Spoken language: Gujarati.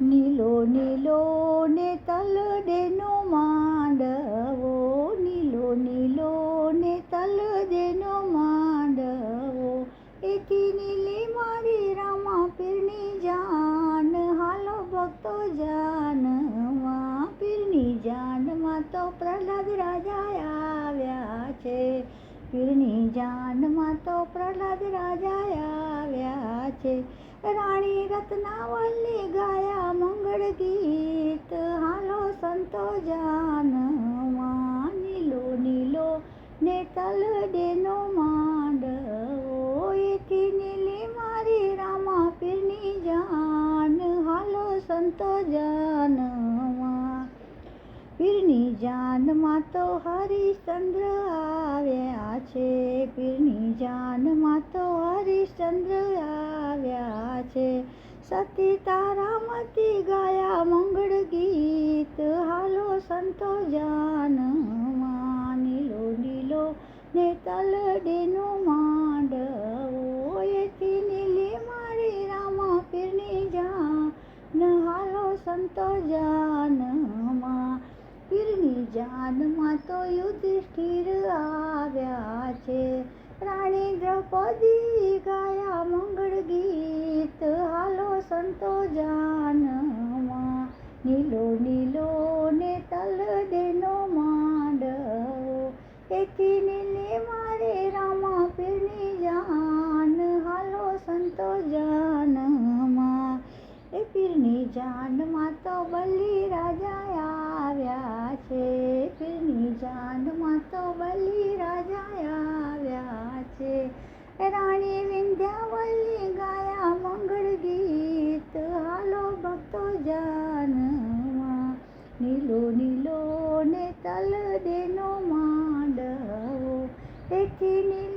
નીલો નીલો ને તલદેનો માંડવો, નીલો નીલો ને તલદેનો માંડવો, એથી નીલી મારી રામા પીરની જાન, હાલો ભક્તો જાનમાં, પીરની જાનમાં તો પ્રહલાદ રાજા આવ્યા છે, પીરની જાનમાં તો પ્રહલાદ રાજા આવ્યા છે. રાણી રત્નાવલી ગાયા મંગળ ગીત, હાલો સંતો જાનમાં, નીલો નીલો ને તલદેનો માંડવો, એથી નીલી મારી રામા પીરની જાન, હાલો સંતો જાનમાં, પીરની જાનમાં તો હરિશ્ચંદ્ર આવ્યા છે, પીરની જાનમાં તો હરિશ્ચંદ્ર આવ્યા છે. સતી તારામતી ગાયા મંગળ ગીત, હાલો સંતો જાનમાં, નીલો નીલો ને તલદેનો માંડવો, એથી નીલી મારી રામા પીરની જાન, હાલો સંતો જાનમાં, પીરની જાનમાં તો યુધિષ્ઠિર આવ્યા છે, રાણી દ્રૌપદી ગાયા મંગળ ગીત, હાલો સંતો જાનમાં, નીલો નીલો ને તલદેનો માંડવો, એથી નીલી મારી રામા પીરની જાન, હાલો સંતો જાનમાં, એ પીરની જાનમાં તો બલિ રાજા આવ્યા છે, પીરની જાનમાં તો બલિ રાજા આવ્યા છે. રાણી વિંધ્યાવલી ગાયા મંગળ ગીત, હાલો ભક્તો જાનમાં, નીલો નીલો ને તલદેનો માંડવો, એથી નીલી